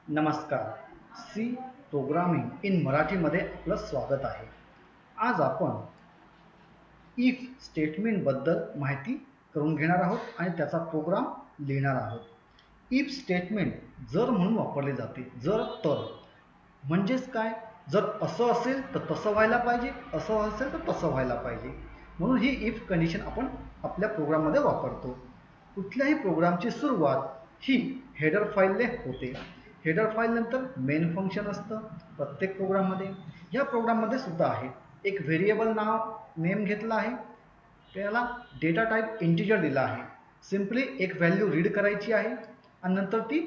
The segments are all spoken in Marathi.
नमस्कार. सी प्रोग्रामिंग इन मराठीमध्ये आपलं स्वागत आहे. आज आपण इफ स्टेटमेंटबद्दल माहिती करून घेणार आहोत आणि त्याचा प्रोग्राम लिहिणार आहोत. इफ स्टेटमेंट जर म्हणून वापरले जाते. जर तर म्हणजेच काय? जर असं असेल तर तसं व्हायला पाहिजे, असं असेल तर तसं व्हायला पाहिजे. म्हणून ही इफ कंडिशन आपण आपल्या प्रोग्राममध्ये वापरतो. कुठल्याही प्रोग्रामची सुरुवात ही हेडर फाईलने होते. हेडर फाईल नंतर मेन फंक्शन असतं प्रत्येक प्रोग्राममध्ये. ह्या प्रोग्राममध्ये सुद्धा आहे. एक व्हेरिएबल नेम घेतला आहे, त्याला डेटा टाईप इंटिजर दिला आहे. सिम्पली एक व्हॅल्यू रीड करायची आहे आणि नंतर ती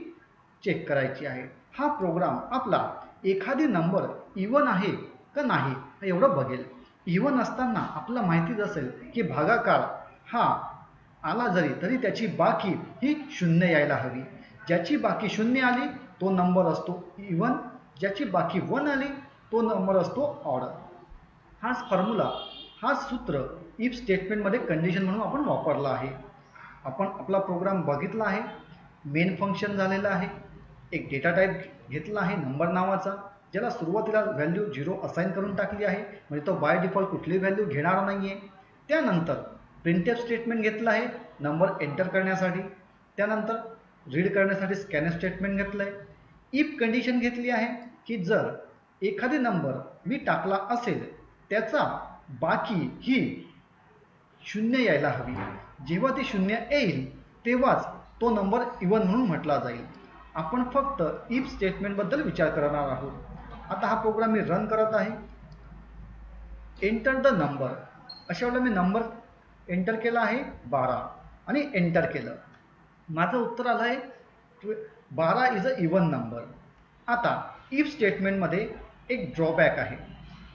चेक करायची आहे. हा प्रोग्राम आपला एखादी नंबर इवन आहे का नाही एवढं बघेल. इवन असताना आपल्याला माहितीच असेल की भागाकार हा आला जरी तरी त्याची बाकी ही शून्य यायला हवी. ज्याची बाकी शून्य आली तो नंबर असतो इवन, ज्याची बाकी 1 आली तो नंबर असतो ऑड. हाच फॉर्म्युला, हाच सूत्र इफ स्टेटमेंटमध्ये कंडिशन म्हणून आपण वापरला आहे. आपण आपला प्रोग्राम बघितला आहे. मेन फंक्शन झालेलं आहे. एक डेटा टाईप घेतला आहे नंबर नावाचा, ज्याला सुरुवातीला व्हॅल्यू 0 असाइन करून टाकली आहे, म्हणजे तो बाय डिफॉल्ट कुठली व्हॅल्यू घेणार नाही आहे. त्यानंतर प्रिंटएफ स्टेटमेंट घेतलं आहे नंबर एंटर करण्यासाठी. त्यानंतर रीड करण्यासाठी स्कॅनएफ स्टेटमेंट घेतलं आहे. इफ कंडिशन घेतली आहे की जर एखादी नंबर मी टाकला असेल त्याचा बाकी ही शून्य यायला हवी. जेव्हा ती शून्य येईल तेव्हाच तो नंबर इवन म्हणून म्हटला जाईल. आपण फक्त इफ स्टेटमेंटबद्दल विचार करणार आहोत. आता हा प्रोग्राम मी रन करत आहे. एंटर द नंबर, अशा वेळेला मी नंबर एंटर केला आहे 12 आणि एंटर केलं. माझं उत्तर आलं आहे 12 इज अ इवन नंबर. आता इफ स्टेटमेंटमध्ये एक ड्रॉबॅक आहे.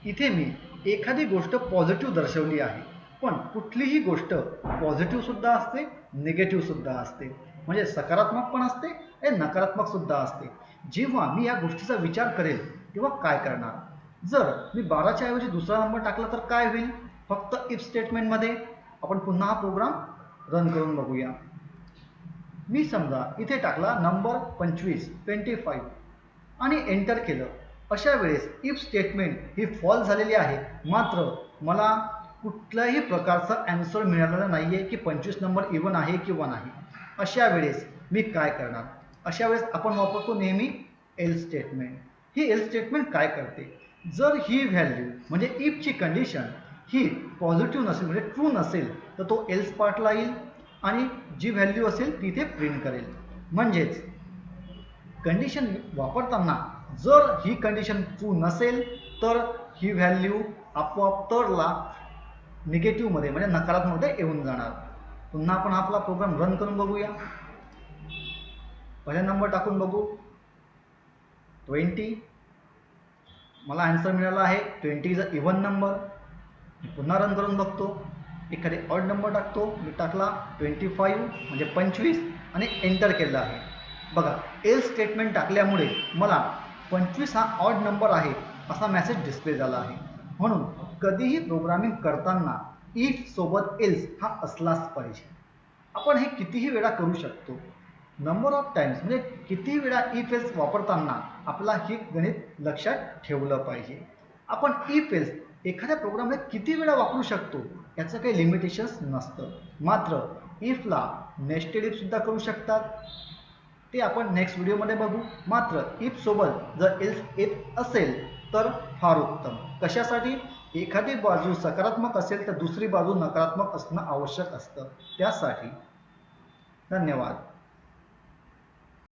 इथे मी एखादी गोष्ट पॉझिटिव्ह दर्शवली आहे, पण कुठलीही गोष्ट पॉझिटिव्ह सुद्धा असते, निगेटिव्ह सुद्धा असते. म्हणजे सकारात्मक पण असते आणि नकारात्मक सुद्धा असते. जेव्हा मी या गोष्टीचा विचार करेल तेव्हा काय करणार? जर मी 12च्या ऐवजी दुसरा नंबर टाकला तर काय होईल? फक्त इफ स्टेटमेंटमध्ये आपण पुन्हा हा प्रोग्राम रन करून बघूया. मी समजा इथे टाकला नंबर 25 आणि एंटर केलं. अशा वेळेस इफ स्टेटमेंट ही फॉल्स झालेली आहे, मात्र मला कुठल्याही प्रकारचा आन्सर मिळालेला नाही आहे की 25 नंबर इवन आहे किंवा नाही. अशा वेळेस मी काय करणार? अशा वेळेस आपण वापरतो नेहमी एल्स स्टेटमेंट. ही एल्स स्टेटमेंट काय करते? जर ही व्हॅल्यू म्हणजे इफची कंडिशन ही पॉझिटिव्ह नसेल, म्हणजे ट्रू नसेल, तर तो एल्स पार्टला येईल आणि जी व्हॅल्यू असेल ती ते प्रिंट करेल. म्हणजेच कंडिशन वापरताना जर ही कंडिशन ट्रू नसेल तर ही व्हॅल्यू आपोआप तरला निगेटिव्हमध्ये म्हणजे नकारात्मकमध्ये येऊन जाणार. पुन्हा आपण आपला प्रोग्राम रन करून बघूया. पहिला नंबर टाकून बघू 20. मला आन्सर मिळाला आहे 20 इज अ इवन नंबर. पुन्हा रन करून बघतो. एखादे ऑड नंबर टाकतो. मी टाकला 25 म्हणजे 25 आणि एंटर केलं आहे. बघा, एल्स स्टेटमेंट टाकल्यामुळे मला 25 हा ऑड नंबर आहे असा मेसेज डिस्प्ले झाला आहे. म्हणून कधीही प्रोग्रामिंग करताना इफ सोबत एल्स हा असलाच पाहिजे. आपण हे कितीही वेळा करू शकतो. नंबर ऑफ टाइम्स म्हणजे किती वेळा इफ एल्स वापरताना आपला हे गणित लक्षात ठेवलं पाहिजे. आपण इफ एल्स एखाद्या प्रोग्राममध्ये किती वेळा वापरू शकतो याचं काही लिमिटेशन्स नसतं. मात्र इफला नेस्टेड इफ सुद्धा करू शकतात, ते आपण नेक्स्ट व्हिडिओमध्ये बघू. मात्र इफ सोबत जर एल्स येत असेल तर फार उत्तम. कशासाठी? एखादी बाजू सकारात्मक असेल तर दुसरी बाजू नकारात्मक असणं आवश्यक असतं, त्यासाठी. धन्यवाद.